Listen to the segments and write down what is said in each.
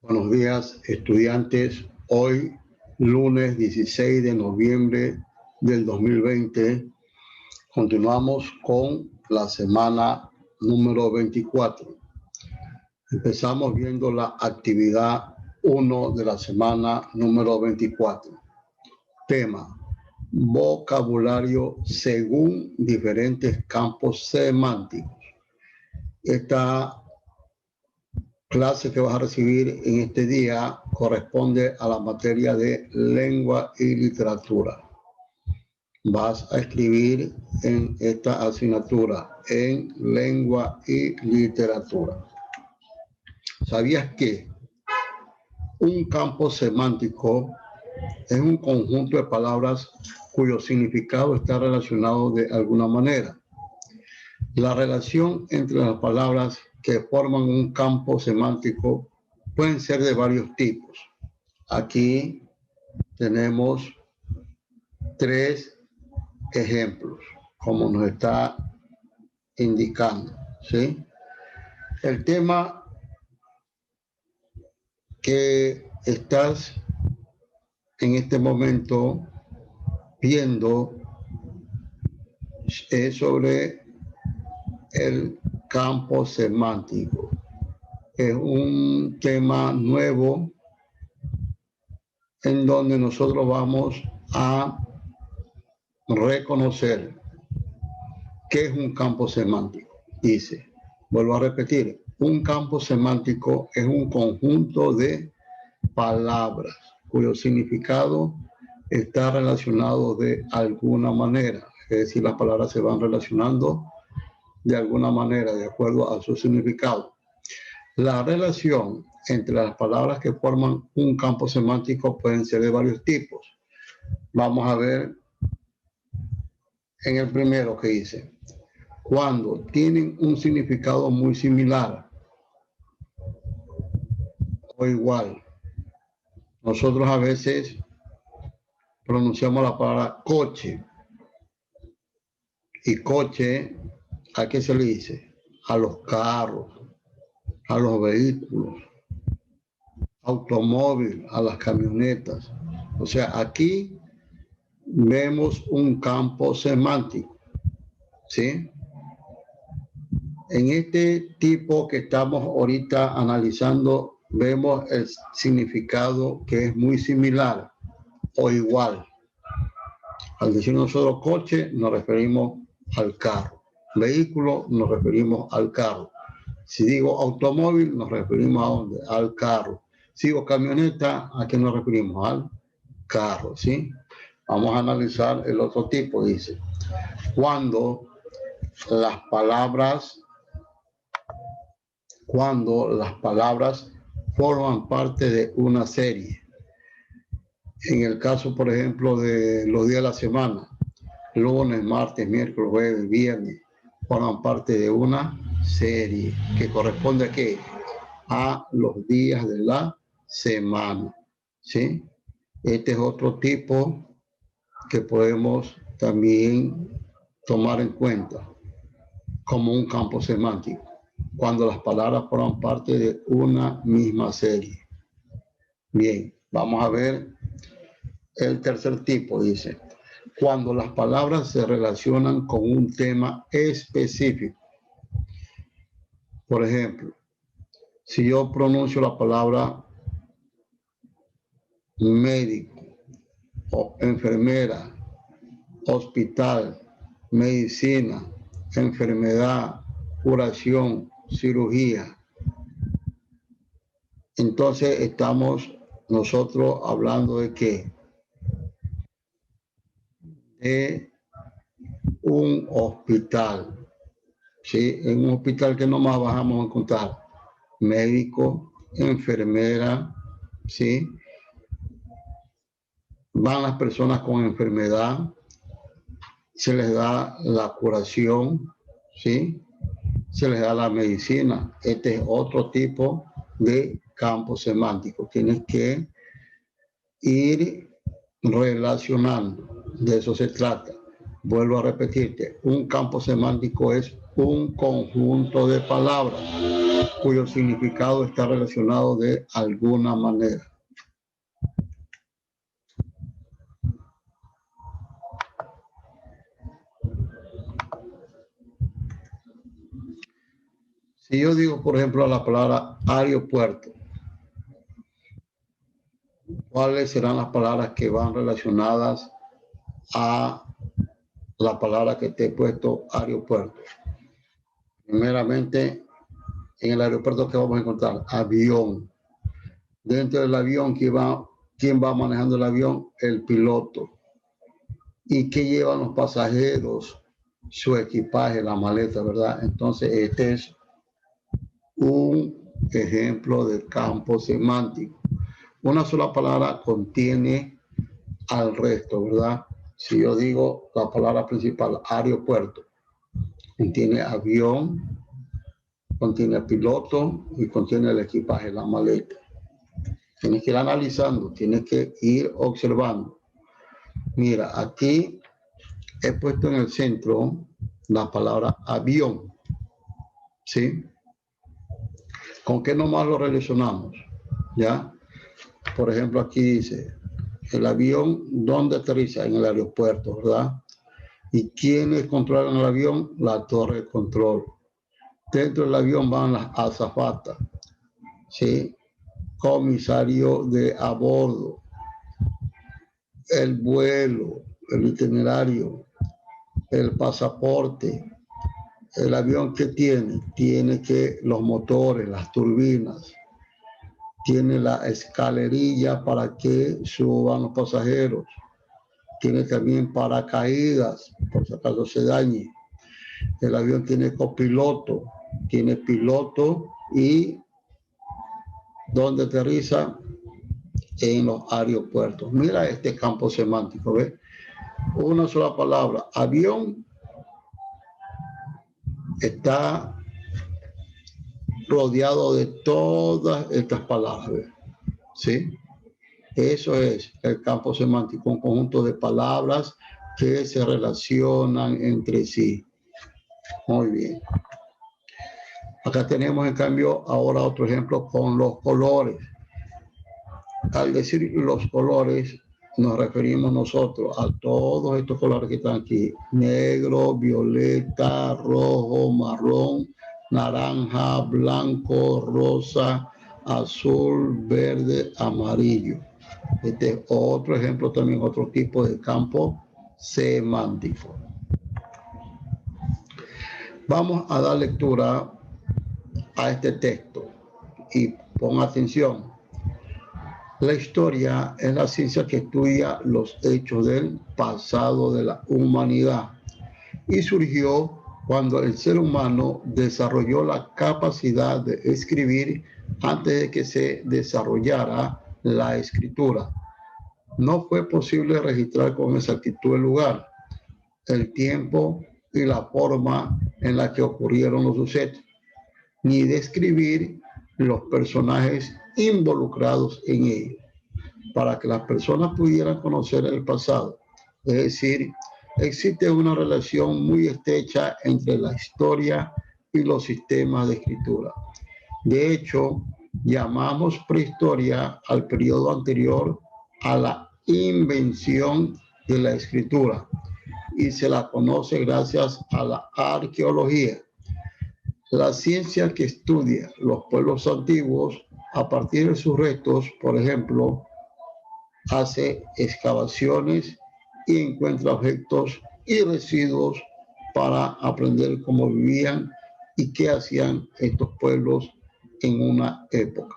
Buenos días, estudiantes. Hoy, lunes 16 de noviembre del 2020, continuamos con la semana número 24. Empezamos viendo la actividad 1 de la semana número 24. Tema: vocabulario según diferentes campos semánticos. Esta clase que vas a recibir en este día corresponde a la materia de lengua y literatura. Vas a escribir en esta asignatura en lengua y literatura. ¿Sabías que un campo semántico es un conjunto de palabras cuyo significado está relacionado de alguna manera? La relación entre las palabras que forman un campo semántico pueden ser de varios tipos. Aquí tenemos 3 ejemplos, como nos está indicando, ¿sí? El tema que estás en este momento viendo es sobre el campo semántico. Es un tema nuevo en donde nosotros vamos a reconocer qué es un campo semántico. Dice, vuelvo a repetir, un campo semántico es un conjunto de palabras cuyo significado está relacionado de alguna manera. Es decir, las palabras se van relacionando de alguna manera, de acuerdo a su significado. La relación entre las palabras que forman un campo semántico pueden ser de varios tipos. Vamos a ver en el primero que dice, cuando tienen un significado muy similar o igual. Nosotros a veces pronunciamos la palabra coche. Y coche, ¿a qué se le dice? A los carros, a los vehículos, automóvil, a las camionetas. O sea, aquí vemos un campo semántico, ¿sí? En este tipo que estamos ahorita analizando, vemos el significado que es muy similar o igual. Al decir nosotros coche, nos referimos al carro. Vehículo, nos referimos al carro. Si digo automóvil, nos referimos a dónde? Al carro. Si digo camioneta, ¿a qué nos referimos? Al carro, ¿sí? Vamos a analizar el otro tipo, dice. Cuando las palabras forman parte de una serie. En el caso, por ejemplo, de los días de la semana, lunes, martes, miércoles, jueves, viernes, forman parte de una serie que corresponde a ¿qué? A los días de la semana, ¿sí? Este es otro tipo que podemos también tomar en cuenta como un campo semántico, cuando las palabras forman parte de una misma serie. Bien, vamos a ver el tercer tipo, dice, cuando las palabras se relacionan con un tema específico. Por ejemplo, si yo pronuncio la palabra médico, o enfermera, hospital, medicina, enfermedad, curación, cirugía, entonces estamos nosotros hablando de ¿qué? De un hospital, ¿sí? En un hospital que nomás vamos a encontrar médico, enfermera, ¿sí? Van las personas con enfermedad, se les da la curación, ¿sí? Se les da la medicina. Este es otro tipo de campo semántico. Tienes que ir relacionando, de eso se trata. Vuelvo a repetirte, un campo semántico es un conjunto de palabras cuyo significado está relacionado de alguna manera. Si yo digo, por ejemplo, la palabra aeropuerto, ¿cuáles serán las palabras que van relacionadas a la palabra que te he puesto, aeropuerto? Primeramente, en el aeropuerto, ¿qué vamos a encontrar? Avión. Dentro del avión, ¿quién va manejando el avión? El piloto. ¿Y qué llevan los pasajeros? Su equipaje, la maleta, ¿verdad? Entonces, este es un ejemplo de campo semántico. Una sola palabra contiene al resto, ¿verdad? Si yo digo la palabra principal, aeropuerto, contiene avión, contiene piloto y contiene el equipaje, la maleta. Tienes que ir analizando, tienes que ir observando. Mira, aquí he puesto en el centro la palabra avión, ¿sí? ¿Con qué nomás lo relacionamos? ¿Ya? Por ejemplo, aquí dice, el avión, ¿dónde aterriza? En el aeropuerto, ¿verdad? ¿Y quiénes controlan el avión? La torre de control. Dentro del avión van las azafatas, ¿sí? Comisario de a bordo, el vuelo, el itinerario, el pasaporte. El avión que tiene que los motores, las turbinas, tiene la escalerilla para que suban los pasajeros, tiene también paracaídas por si acaso se dañe. El avión tiene copiloto, tiene piloto y donde aterriza en los aeropuertos. Mira este campo semántico, ¿ves? Una sola palabra, avión, está rodeado de todas estas palabras, ¿sí? Eso es el campo semántico, un conjunto de palabras que se relacionan entre sí. Muy bien. Acá tenemos, en cambio, ahora otro ejemplo con los colores. Al decir los colores, nos referimos nosotros a todos estos colores que están aquí: negro, violeta, rojo, marrón, naranja, blanco, rosa, azul, verde, amarillo. Este es otro ejemplo, también otro tipo de campo semántico. Vamos a dar lectura a este texto y pon atención. La historia es la ciencia que estudia los hechos del pasado de la humanidad y surgió cuando el ser humano desarrolló la capacidad de escribir antes de que se desarrollara la escritura. No fue posible registrar con exactitud el lugar, el tiempo y la forma en la que ocurrieron los sucesos, ni describir los personajes involucrados en ellos, para que las personas pudieran conocer el pasado. Es decir, existe una relación muy estrecha entre la historia y los sistemas de escritura. De hecho, llamamos prehistoria al periodo anterior a la invención de la escritura y se la conoce gracias a la arqueología, la ciencia que estudia los pueblos antiguos a partir de sus restos. Por ejemplo, hace excavaciones y encuentra objetos y residuos para aprender cómo vivían y qué hacían estos pueblos en una época.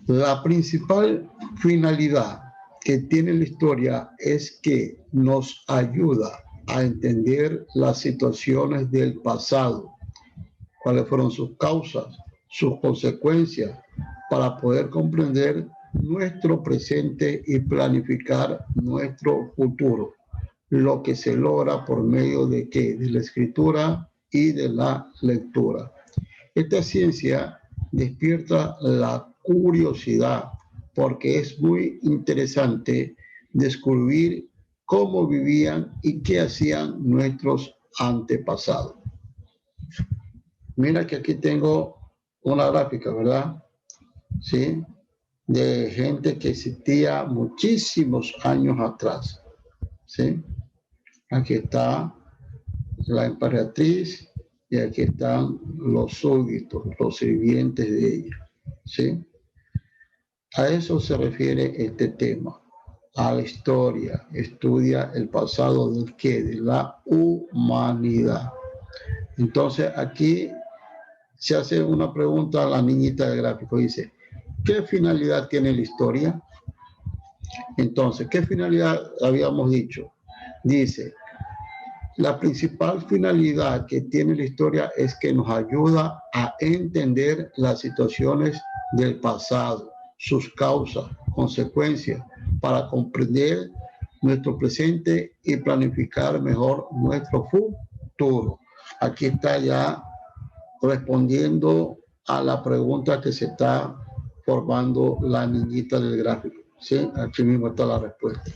La principal finalidad que tiene la historia es que nos ayuda a entender las situaciones del pasado, cuáles fueron sus causas, sus consecuencias, para poder comprender nuestro presente y planificar nuestro futuro. Lo que se logra por medio de ¿qué? De la escritura y de la lectura. Esta ciencia despierta la curiosidad porque es muy interesante descubrir cómo vivían y qué hacían nuestros antepasados. Mira que aquí tengo una gráfica, ¿verdad? ¿Sí? De gente que existía muchísimos años atrás, ¿sí? Aquí está la emperatriz y aquí están los súbditos, los sirvientes de ella, ¿sí? A eso se refiere este tema, a la historia. Estudia el pasado del qué, de la humanidad. Entonces aquí se hace una pregunta a la niñita del gráfico, dice, ¿qué finalidad tiene la historia? Entonces, ¿qué finalidad habíamos dicho? Dice, la principal finalidad que tiene la historia es que nos ayuda a entender las situaciones del pasado, sus causas, consecuencias, para comprender nuestro presente y planificar mejor nuestro futuro. Aquí está ya respondiendo a la pregunta que se está formando la niñita del gráfico. ¿Sí? Aquí mismo está la respuesta.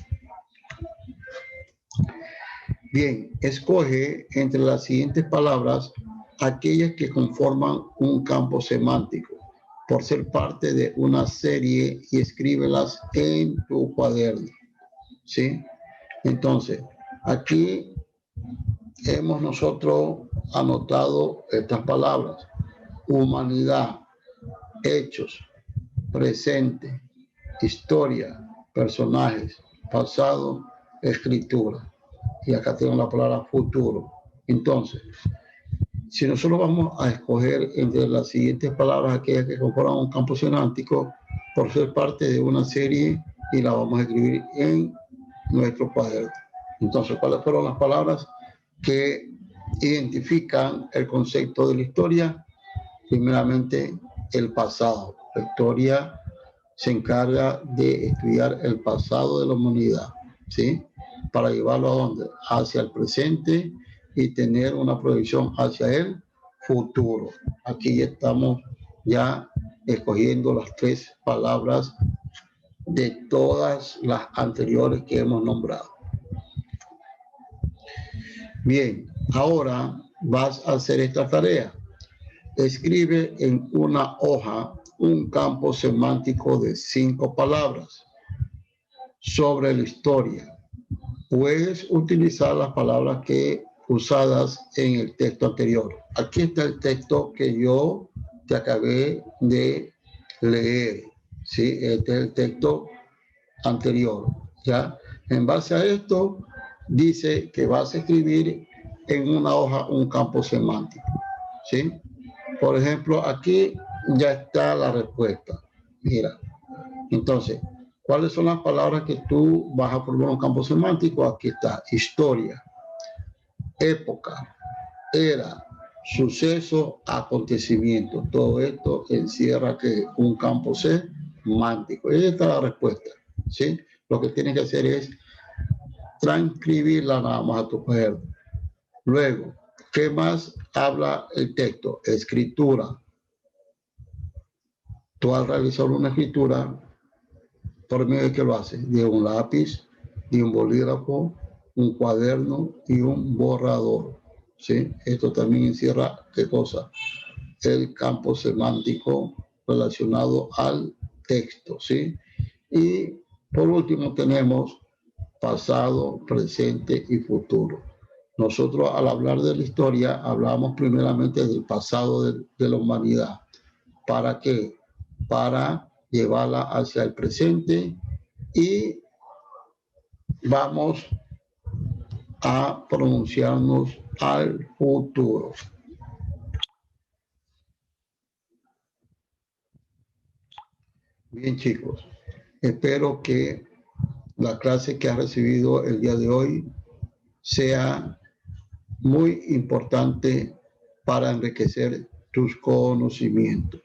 Bien, escoge entre las siguientes palabras aquellas que conforman un campo semántico por ser parte de una serie y escríbelas en tu cuaderno. ¿Sí? Entonces, aquí hemos nosotros anotado estas palabras: humanidad, hechos, presente, historia, personajes, pasado, escritura. Y acá tengo la palabra futuro. Entonces, si nosotros vamos a escoger entre las siguientes palabras aquellas que conforman un campo semántico por ser parte de una serie y la vamos a escribir en nuestro cuaderno. Entonces, ¿cuáles fueron las palabras que identifican el concepto de la historia? Primeramente, el pasado. La historia se encarga de estudiar el pasado de la humanidad, ¿sí? Para llevarlo a dónde? Hacia el presente y tener una proyección hacia el futuro. Aquí ya estamos ya escogiendo las tres palabras de todas las anteriores que hemos nombrado. Bien, ahora vas a hacer esta tarea. Escribe en una hoja un campo semántico de 5 palabras sobre la historia. Puedes utilizar las palabras que usadas en el texto anterior. Aquí está el texto que yo te acabé de leer. ¿Sí? Este es el texto anterior. ¿Ya? En base a esto, dice que vas a escribir en una hoja un campo semántico. ¿Sí? Por ejemplo, aquí ya está la respuesta. Mira, entonces, ¿cuáles son las palabras que tú vas a formar un campo semántico? Aquí está: historia, época, era, suceso, acontecimiento. Todo esto encierra que un campo semántico. Ahí está la respuesta. ¿Sí? Lo que tienes que hacer es transcribirla nada más a tu cuaderno. Luego, ¿qué más habla el texto? Escritura. Tú al realizar una escritura, ¿por medio de qué lo haces? De un lápiz, de un bolígrafo, un cuaderno y un borrador. ¿Sí? Esto también encierra, ¿qué cosa? El campo semántico relacionado al texto. ¿Sí? Y por último tenemos pasado, presente y futuro. Nosotros al hablar de la historia hablamos primeramente del pasado de la humanidad. ¿Para qué? Para llevarla hacia el presente y vamos a pronunciarnos al futuro. Bien, chicos, espero que la clase que has recibido el día de hoy sea muy importante para enriquecer tus conocimientos.